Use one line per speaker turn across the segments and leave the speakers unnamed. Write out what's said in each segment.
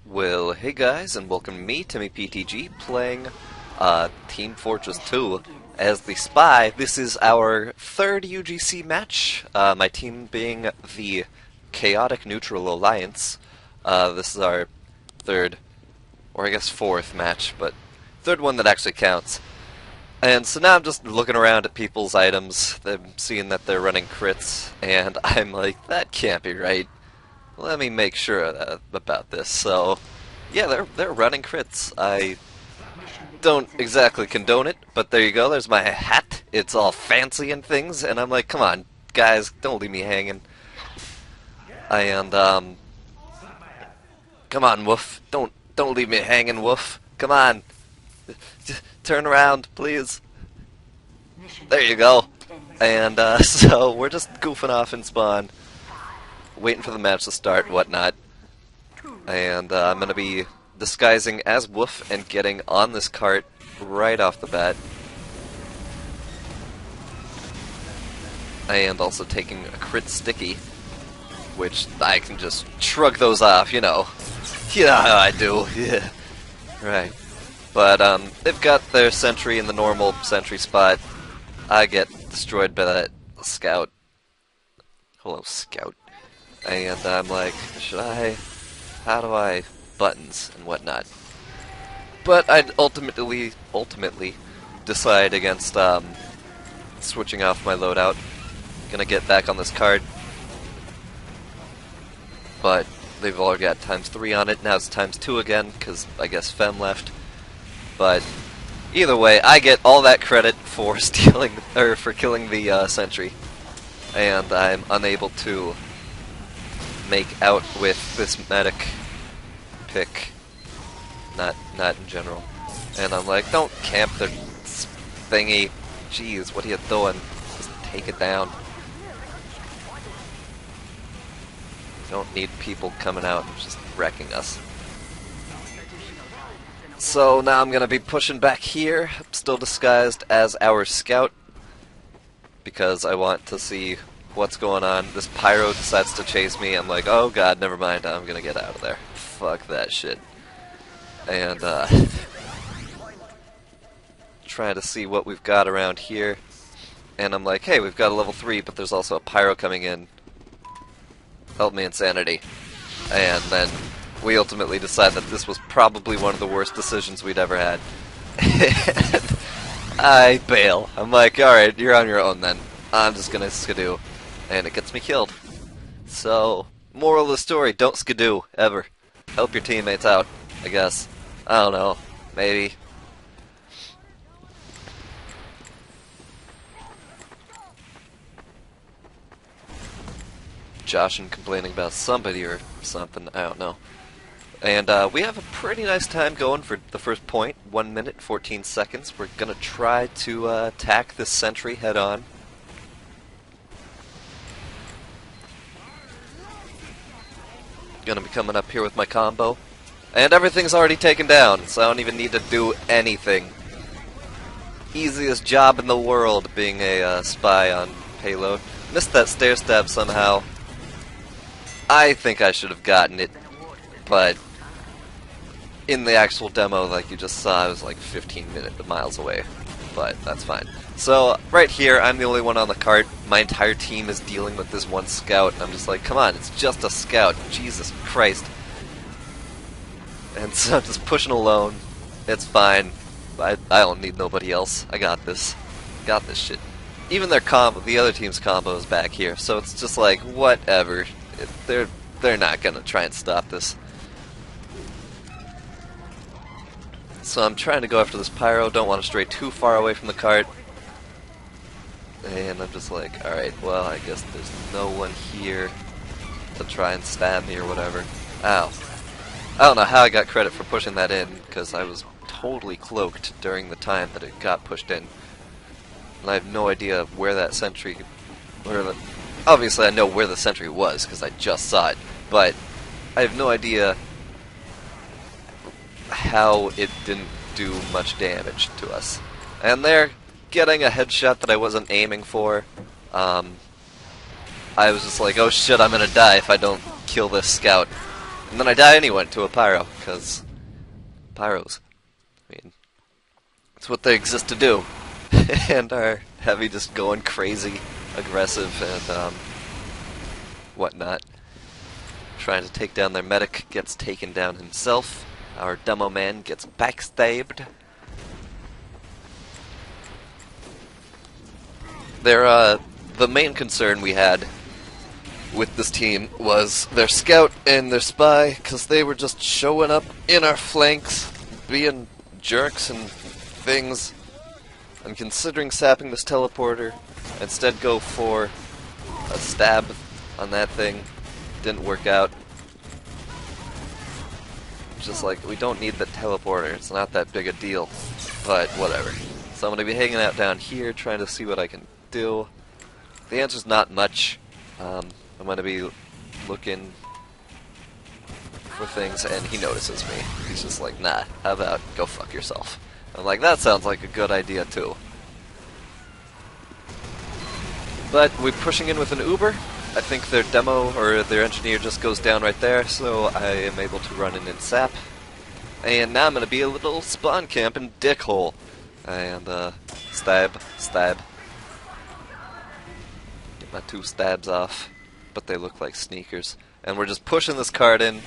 Well, hey guys, and welcome to me, Timmy PTG, playing Team Fortress 2 as the spy. This is our third UGC match, my team being the Chaotic Neutral Alliance. This is our third, or I guess fourth match, but third one that actually counts. And so now I'm just looking around at people's items, I'm seeing that they're running crits, and I'm like, that can't be right. Let me make sure about this. So, yeah, they're running crits. I don't exactly condone it, but there you go. There's my hat. It's all fancy and things, and I'm like, come on, guys, don't leave me hanging. And come on, Woof, don't leave me hanging, Woof. Come on, turn around, please. There you go. And so we're just goofing off in spawn, waiting for the match to start, whatnot. And I'm going to be disguising as Woof and getting on this cart right off the bat. And also taking a crit sticky, which I can just shrug those off, you know. You know how I do. Yeah. Right. But they've got their sentry in the normal sentry spot. I get destroyed by that scout. Hello, scout. And I'm like, should I? How do I? Buttons and whatnot. But I'd ultimately decide against switching off my loadout. Gonna get back on this card. But they've already got ×3 on it. Now it's ×2 again, because I guess Fem left. But either way, I get all that credit for stealing, or for killing the sentry. And I'm unable to make out with this medic pick, not in general. And I'm like, don't camp the thingy. Jeez, what are you doing? Just take it down. Don't need people coming out and just wrecking us. So now I'm gonna be pushing back here, still disguised as our scout, because I want to see what's going on. This pyro decides to chase me. I'm like, oh god, never mind, I'm gonna get out of there. Fuck that shit. And trying to see what we've got around here. And I'm like, hey, we've got a level 3, but there's also a pyro coming in. Help me, insanity. And then we ultimately decide that this was probably one of the worst decisions we'd ever had. And I bail. I'm like, alright, you're on your own then. I'm just gonna skidoo. And it gets me killed. So, moral of the story, don't skidoo, ever. Help your teammates out, I guess. I don't know, maybe. Josh and complaining about somebody or something, I don't know. And we have a pretty nice time going for the first point, 1 minute, 14 seconds. We're gonna try to attack this sentry head on. Gonna be coming up here with my combo. And everything's already taken down, so I don't even need to do anything. Easiest job in the world, being a spy on payload. Missed that stair stab somehow. I think I should have gotten it, but in the actual demo, like you just saw, I was like 15 miles away, but that's fine. So, right here, I'm the only one on the cart. My entire team is dealing with this one scout, and I'm just like, come on, it's just a scout. Jesus Christ. And so I'm just pushing alone. It's fine. I don't need nobody else. I got this. Got this shit. Even their combo, the other team's combo is back here, so it's just like, whatever. They're not gonna try and stop this. So I'm trying to go after this pyro, don't want to stray too far away from the cart. And I'm just like, alright, well, I guess there's no one here to try and stab me or whatever. Ow. I don't know how I got credit for pushing that in, because I was totally cloaked during the time that it got pushed in. And I have no idea where that sentry... Obviously I know where the sentry was, because I just saw it, but I have no idea how it didn't do much damage to us. And they're getting a headshot that I wasn't aiming for. I was just like, oh shit, I'm gonna die if I don't kill this scout. And then I die anyway to a pyro, because pyros, I mean, it's what they exist to do. And our heavy just going crazy, aggressive, and whatnot. Trying to take down their medic, gets taken down himself. Our demo man gets backstabbed. The main concern we had with this team was their scout and their spy, because they were just showing up in our flanks, being jerks and things. I'm considering sapping this teleporter, instead go for a stab on that thing. Didn't work out. Just like, we don't need the teleporter, it's not that big a deal, but whatever. So I'm going to be hanging out down here, trying to see what I can do. The answer's not much. I'm going to be looking for things, and he notices me. He's just like, nah, how about go fuck yourself? I'm like, that sounds like a good idea too. But we're pushing in with an Uber. I think their demo, or their engineer, just goes down right there, so I am able to run in and sap. And now I'm going to be a little spawn camping dickhole. And, stab, stab. Get my 2 stabs off, but they look like sneakers. And we're just pushing this card in.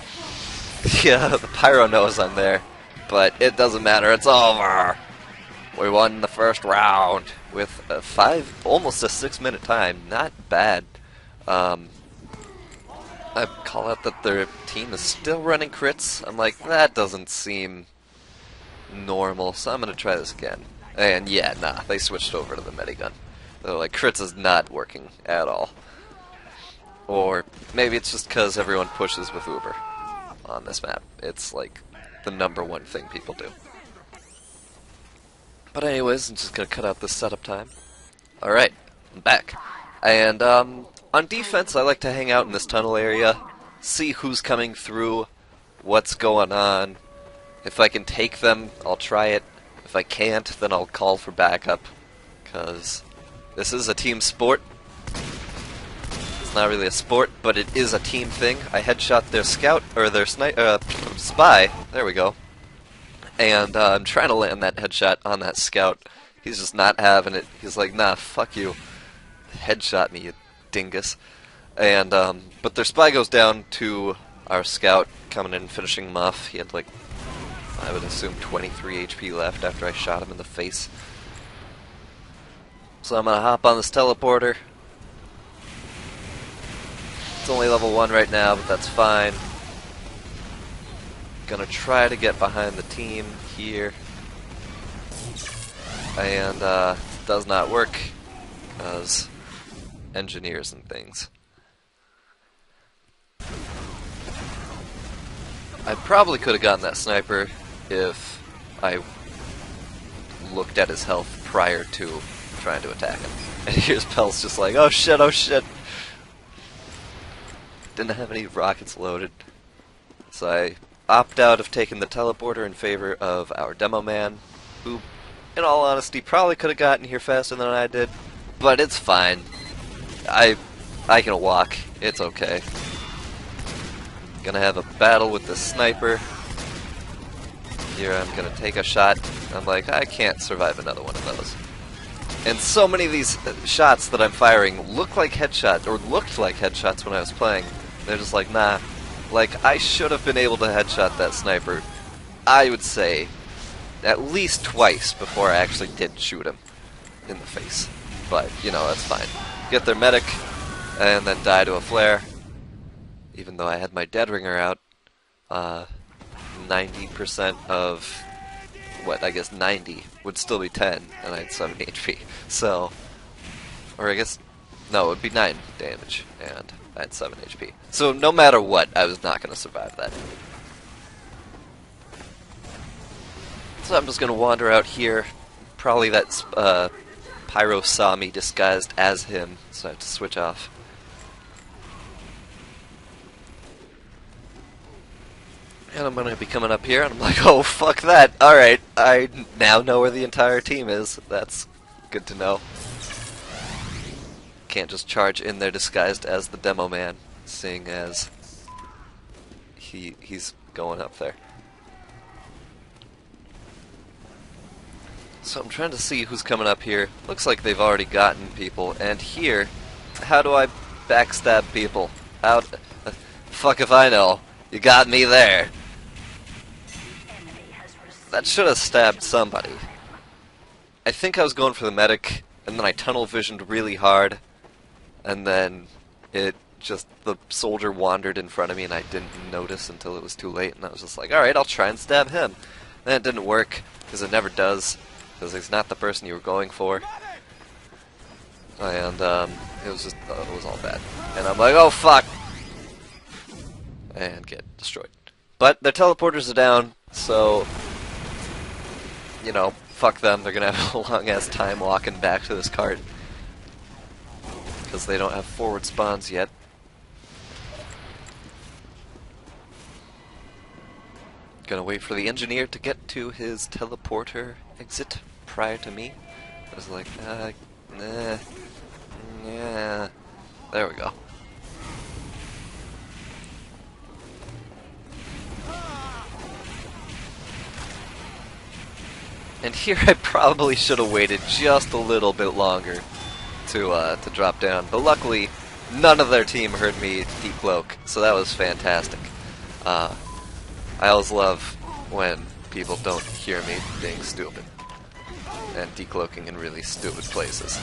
Yeah, the pyro knows I'm there, but it doesn't matter, it's over! We won the first round with almost a 6-minute time, not bad. I call out that their team is still running crits. I'm like, that doesn't seem normal, so I'm gonna try this again. And yeah, nah, they switched over to the medigun. They're like, crits is not working at all. Or maybe it's just because everyone pushes with Uber on this map. It's like the #1 thing people do. But anyways, I'm just gonna cut out this setup time. Alright, I'm back. And on defense, I like to hang out in this tunnel area, see who's coming through, what's going on. If I can take them, I'll try it. If I can't, then I'll call for backup, because this is a team sport. It's not really a sport, but it is a team thing. I headshot their scout, or their spy, there we go. And I'm trying to land that headshot on that scout. He's just not having it. He's like, nah, fuck you. Headshot me, you dingus. And but their spy goes down to our scout, coming in, finishing him off. He had like, I would assume 23 HP left after I shot him in the face. So I'm gonna hop on this teleporter. It's only level 1 right now, but that's fine. Gonna try to get behind the team here. And does not work, because engineers and things. I probably could have gotten that sniper if I looked at his health prior to trying to attack him. And here's Pel's just like, oh shit, oh shit. Didn't have any rockets loaded. So I opt out of taking the teleporter in favor of our demo man, who, in all honesty, probably could have gotten here faster than I did. But it's fine. I can walk. It's okay. Gonna have a battle with the sniper. Here I'm gonna take a shot. I'm like, I can't survive another one of those. And so many of these shots that I'm firing look like headshots, or looked like headshots when I was playing. They're just like, nah. Like, I should have been able to headshot that sniper, I would say, at least twice before I actually did shoot him in the face. But, you know, that's fine. Get their medic, and then die to a flare. Even though I had my dead ringer out, 90% of, what, I guess 90 would still be 10, and I had 7 HP. So, or I guess, no, it would be 9 damage, and I had 7 HP. So no matter what, I was not going to survive that. So I'm just going to wander out here. Probably that Pyro saw me disguised as him, so I have to switch off. And I'm going to be coming up here, and I'm like, oh, fuck that. Alright, I now know where the entire team is. That's good to know. Can't just charge in there disguised as the demo man, seeing as he's going up there. So I'm trying to see who's coming up here. Looks like they've already gotten people. And here, how do I backstab people? How? Fuck if I know. You got me there. That should have stabbed somebody. I think I was going for the medic, and then I tunnel visioned really hard, and then the soldier wandered in front of me and I didn't notice until it was too late, and I was just like, alright, I'll try and stab him. And it didn't work, because it never does, because he's not the person you were going for. And it was all bad. And I'm like, oh fuck! And get destroyed. But their teleporters are down, so, you know, fuck them. They're gonna have a long-ass time walking back to this cart. Because they don't have forward spawns yet. Gonna wait for the engineer to get to his teleporter exit prior to me. I was like, nah, yeah. There we go. And here I probably should have waited just a little bit longer to drop down, but luckily none of their team heard me decloak, so that was fantastic. I always love when people don't hear me being stupid and decloaking in really stupid places.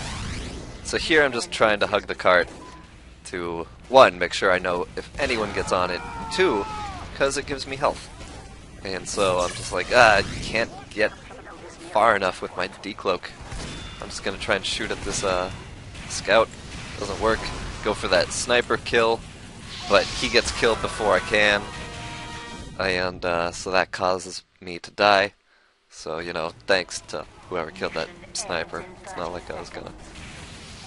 So here I'm just trying to hug the cart to, 1, make sure I know if anyone gets on it, 2, because it gives me health. And so I'm just like, you can't get far enough with my decloak. I'm just gonna try and shoot at this scout. Doesn't work. Go for that sniper kill, but he gets killed before I can, and so that causes me to die. So, you know, thanks to whoever killed that sniper. It's not like I was gonna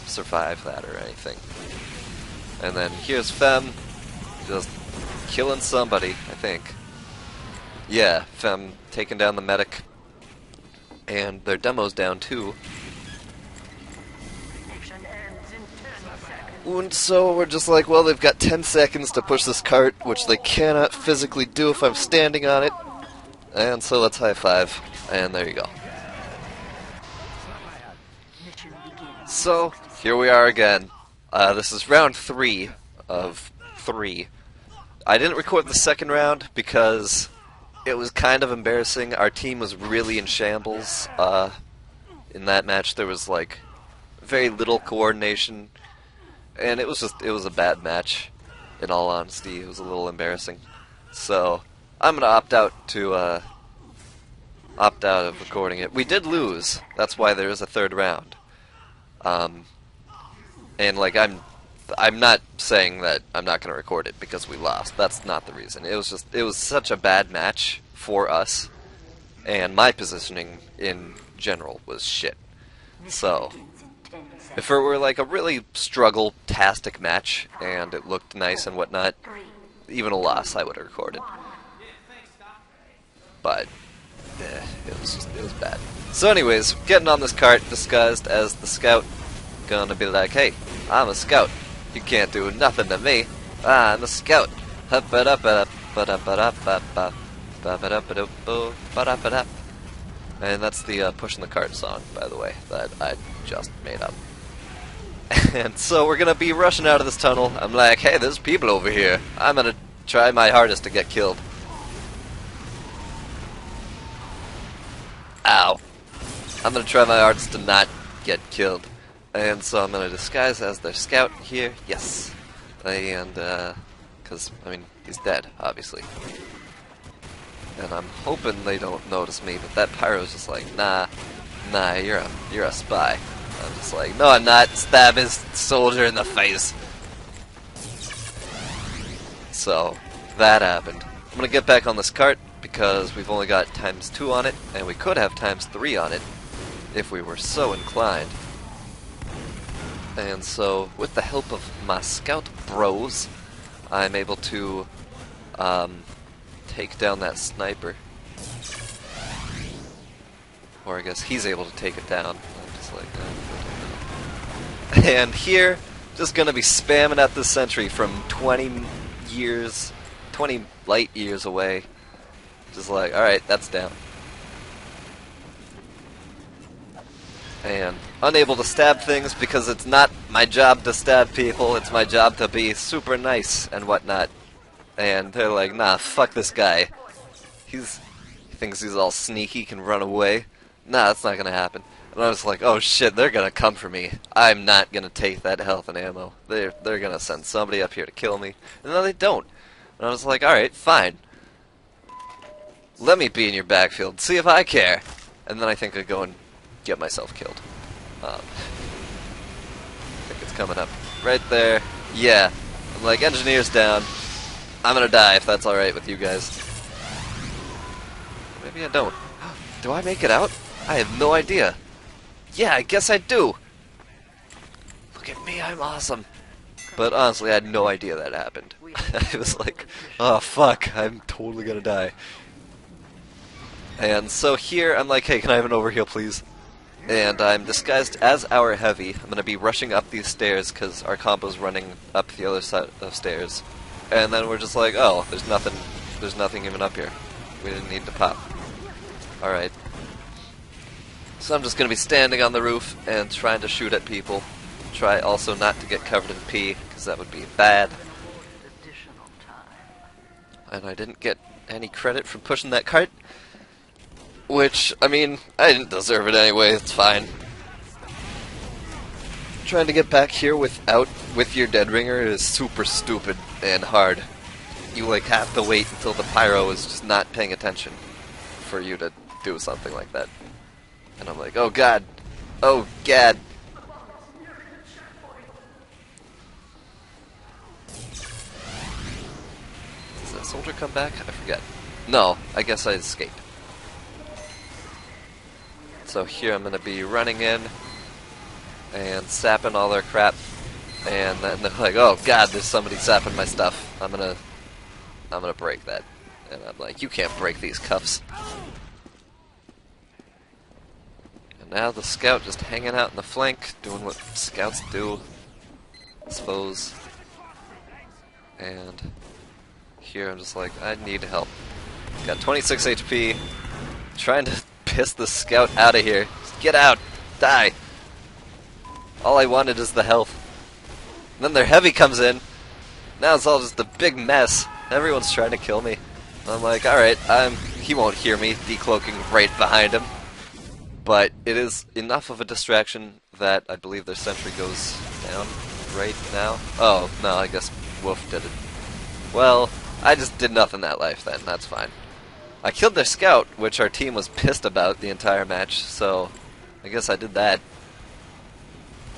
survive that or anything. And then here's Fem, just killing somebody, I think. Yeah, Fem taking down the medic. And their demo's down too. And so we're just like, well, they've got 10 seconds to push this cart, which they cannot physically do if I'm standing on it. And so let's high five. And there you go. So, here we are again. This is round 3 of 3. I didn't record the second round because it was kind of embarrassing. Our team was really in shambles. In that match there was like very little coordination, and it was a bad match, in all honesty. It was a little embarrassing. So I'm gonna opt out of recording it. We did lose, that's why there is a third round. And like I'm not saying that I'm not going to record it because we lost. That's not the reason. It was such a bad match for us, and my positioning in general was shit. So, if it were like a really struggle-tastic match and it looked nice and whatnot, even a loss I would have recorded. But it was bad. So anyways, getting on this cart disguised as the scout, gonna be like, hey, I'm a scout. You can't do nothing to me. I'm a scout. And that's the Pushing the Cart song, by the way, that I just made up. And so we're gonna be rushing out of this tunnel. I'm like, hey, there's people over here. I'm gonna try my hardest to get killed. Ow. I'm gonna try my hardest to not get killed. And so I'm gonna disguise as their scout here, yes. And, cause, I mean, he's dead, obviously. And I'm hoping they don't notice me, but that pyro's just like, nah, you're a spy. I'm just like, no I'm not, stab his soldier in the face. So, that happened. I'm gonna get back on this cart, because we've only got ×2 on it, and we could have ×3 on it, if we were so inclined. And so, with the help of my scout bros, I'm able to take down that sniper. Or I guess he's able to take it down. I'm just like, And here, just gonna be spamming at the sentry from 20 years 20 light years away. Just like, alright, that's down. And unable to stab things because it's not my job to stab people, it's my job to be super nice and whatnot. And they're like, nah, fuck this guy. He thinks he's all sneaky, can run away. Nah, that's not gonna happen. And I was like, oh shit, they're gonna come for me. I'm not gonna take that health and ammo. They're gonna send somebody up here to kill me. And then they don't. And I was like, alright, fine. Let me be in your backfield, see if I care. And then I think I go and get myself killed. I think it's coming up right there. Yeah. I'm like, engineer's down. I'm gonna die if that's alright with you guys. Maybe I don't. Do I make it out? I have no idea. Yeah, I guess I do. Look at me, I'm awesome. But honestly, I had no idea that happened. I was like, oh fuck, I'm totally gonna die. And so here, I'm like, hey, can I have an overheal, please? And I'm disguised as our heavy. I'm gonna be rushing up these stairs because our combo's running up the other side of stairs. And then we're just like, oh, there's nothing even up here. We didn't need to pop. Alright. So I'm just gonna be standing on the roof and trying to shoot at people. Try also not to get covered in pee, because that would be bad. And I didn't get any credit for pushing that cart. Which, I mean, I didn't deserve it anyway, it's fine. Trying to get back here with your dead ringer is super stupid and hard. You like have to wait until the pyro is just not paying attention for you to do something like that. And I'm like, oh god. Oh god. Does that soldier come back? I forget. No, I guess I escaped. So here I'm gonna be running in and sapping all their crap, and then they're like, oh god, there's somebody sapping my stuff. I'm gonna break that. And I'm like, you can't break these cuffs. And now the scout just hanging out in the flank, doing what scouts do, I suppose. And here I'm just like, I need help. Got 26 HP, trying to piss the scout out of here. Just get out! Die! All I wanted is the health. And then their heavy comes in. Now it's all just a big mess. Everyone's trying to kill me. I'm like, alright, he won't hear me decloaking right behind him. But it is enough of a distraction that I believe their sentry goes down right now. Oh, no, I guess Wolf did it. Well, I just did nothing that life then, that's fine. I killed their scout, which our team was pissed about the entire match, so I guess I did that.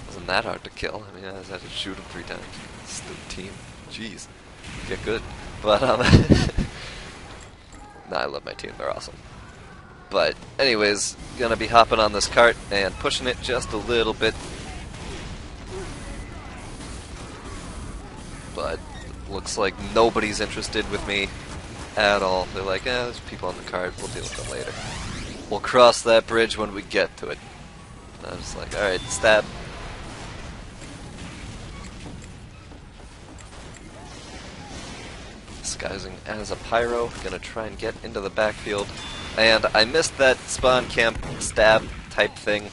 Wasn't that hard to kill. I mean, I just had to shoot him 3 times. Stupid team. Jeez. Get good. But, nah, I love my team. They're awesome. But, anyways, gonna be hopping on this cart and pushing it just a little bit. But, looks like nobody's interested with me at all. They're like, there's people on the cart, we'll deal with them later. We'll cross that bridge when we get to it. And I was like, alright, stab. Disguising as a pyro, gonna try and get into the backfield. And I missed that spawn camp stab type thing.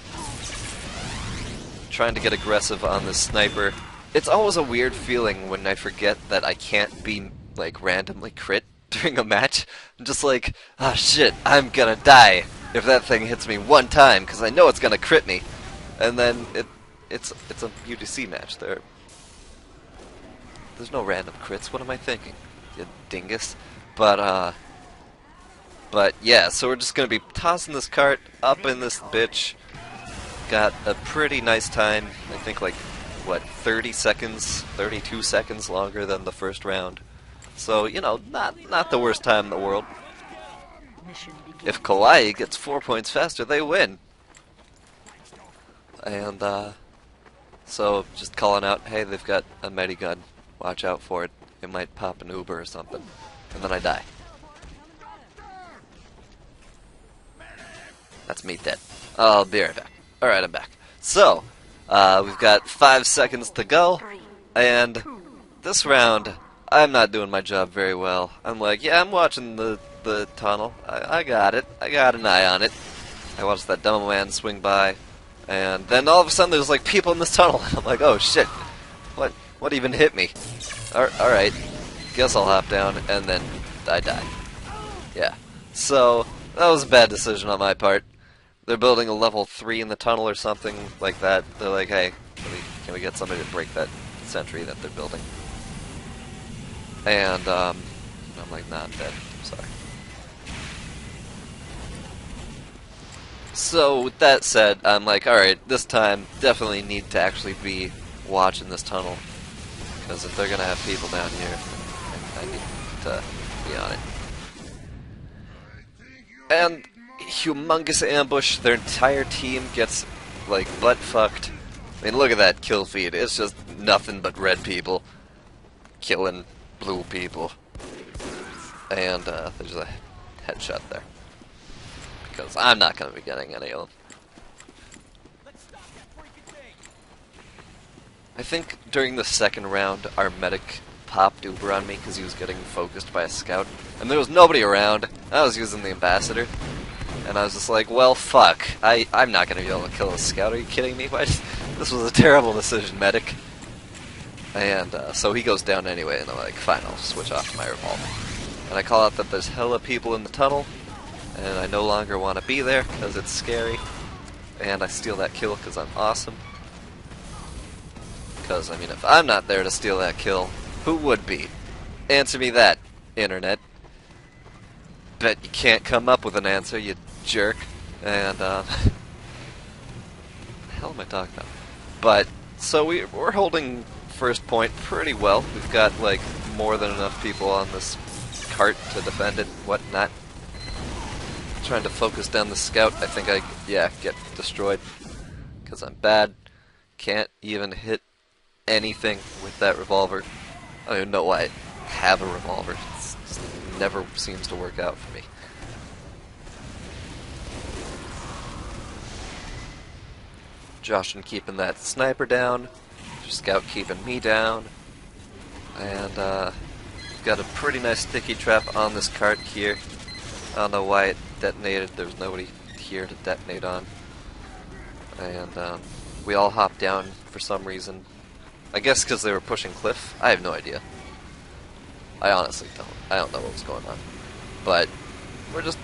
Trying to get aggressive on this sniper. It's always a weird feeling when I forget that I can't be, like, randomly crit during a match. I'm just like, ah shit, I'm gonna die if that thing hits me one time, because I know it's gonna crit me. And then it's a UGC match. There's no random crits. What am I thinking? You dingus. But yeah, so we're just gonna be tossing this cart up in this bitch. Got a pretty nice time. I think like, what, 30 seconds, 32 seconds longer than the first round. So, you know, not the worst time in the world. If Kawaii gets 4 points faster, they win. And, so just calling out, hey, they've got a medigun. Watch out for it. It might pop an Uber or something. And then I die. That's me dead. I'll be right back. Alright, I'm back. So, we've got 5 seconds to go. And this round, I'm not doing my job very well. I'm like, yeah, I'm watching the tunnel. I got it. I got an eye on it. I watched that demo man swing by, and then all of a sudden there's like people in this tunnel, and I'm like, oh shit, what even hit me? Alright, guess I'll hop down, and then I die. Yeah, so that was a bad decision on my part. They're building a level 3 in the tunnel or something like that. They're like, hey, can we get somebody to break that sentry that they're building? And I'm like, nah, I'm dead. I'm sorry. So with that said, I'm like, alright, this time definitely need to actually be watching this tunnel, because if they're gonna have people down here, I need to be on it. And humongous ambush, their entire team gets like butt fucked. I mean, look at that kill feed. It's just nothing but red people killing blue people. And there's a headshot there. Because I'm not going to be getting any of them. I think during the second round, our medic popped Uber on me because he was getting focused by a scout. And there was nobody around. I was using the ambassador. And I was just like, well, fuck. I'm not going to be able to kill a scout. Are you kidding me? This was a terrible decision, medic. And so he goes down anyway, and I'm like, fine, I'll switch off to my revolver. And I call out that there's hella people in the tunnel, and I no longer want to be there because it's scary. And I steal that kill because I'm awesome. Because, I mean, if I'm not there to steal that kill, who would be? Answer me that, internet. Bet you can't come up with an answer, you jerk. And, what the hell am I talking about? But, so we're holding first point pretty well. We've got, like, more than enough people on this cart to defend it and whatnot. Trying to focus down the scout. I think get destroyed. Because I'm bad. Can't even hit anything with that revolver. I don't even know why I have a revolver. It just never seems to work out for me. Josh and keeping that sniper down. Scout keeping me down. And got a pretty nice sticky trap on this cart here. I don't know why it detonated. There's nobody here to detonate on. And we all hopped down for some reason. I guess because they were pushing cliff. I have no idea. I honestly don't. I don't know what was going on. But we're just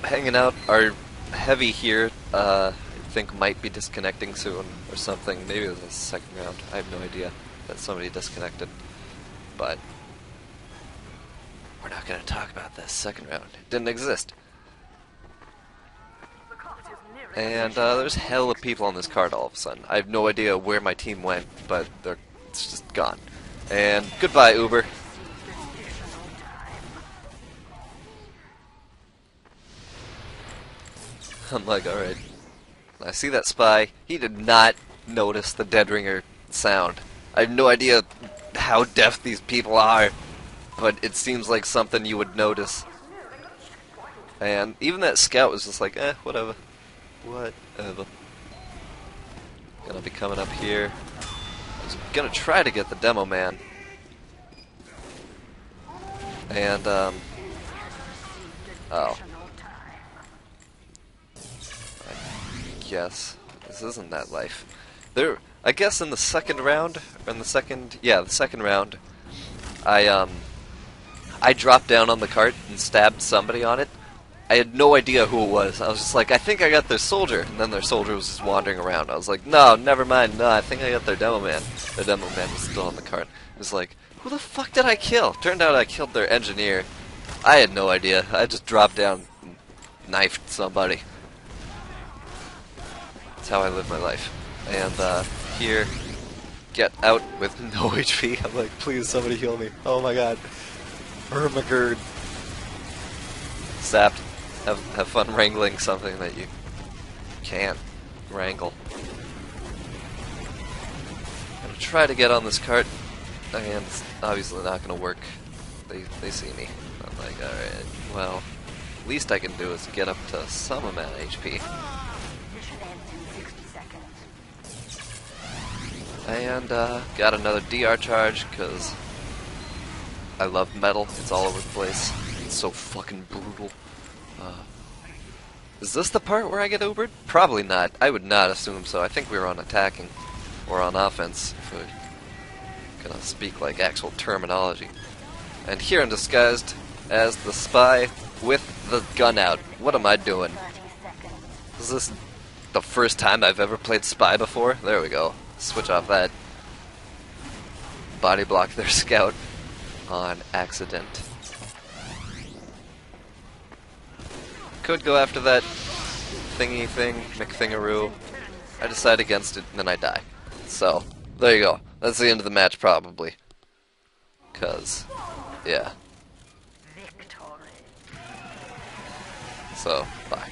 hanging out. Our heavy here, I think, might be disconnecting soon or something. Maybe it was the second round. I have no idea that somebody disconnected. But we're not going to talk about that second round. It didn't exist. And there's hell of people on this card all of a sudden. I have no idea where my team went, but it's just gone. And goodbye, Uber. I'm like, alright. I see that spy. He did not notice the dead ringer sound. I have no idea how deaf these people are, but it seems like something you would notice. And even that scout was just like, whatever. Whatever. Gonna be coming up here. I was gonna try to get the demo man. And, oh. I guess this isn't that life. I guess in the second round, or in the second round, I dropped down on the cart and stabbed somebody on it. I had no idea who it was. I was just like, I think I got their soldier, and then their soldier was just wandering around. I was like, no, never mind, no, I think I got their demo man. Their demo man was still on the cart. It was like, who the fuck did I kill? Turned out I killed their engineer. I had no idea. I just dropped down and knifed somebody. That's how I live my life. And here, get out with no HP. I'm like, please somebody heal me. Oh my god. Ermagerd. Sapped. Have fun wrangling something that you can't wrangle. I'm gonna try to get on this cart, and it's obviously not gonna work. They see me. I'm like, alright, well, least I can do is get up to some amount of HP. And got another DR charge, because I love metal. It's all over the place. It's so fucking brutal. Is this the part where I get Ubered? Probably not. I would not assume so. I think we were on attacking. Or on offense, if we're gonna speak like actual terminology. And here I'm disguised as the spy with the gun out. What am I doing? Is this the first time I've ever played spy before? There we go. Switch off that. Body block their scout on accident. Could go after that thingy thing, McThingaroo. I decide against it and then I die. So, there you go. That's the end of the match probably. 'Cause, yeah. So, bye.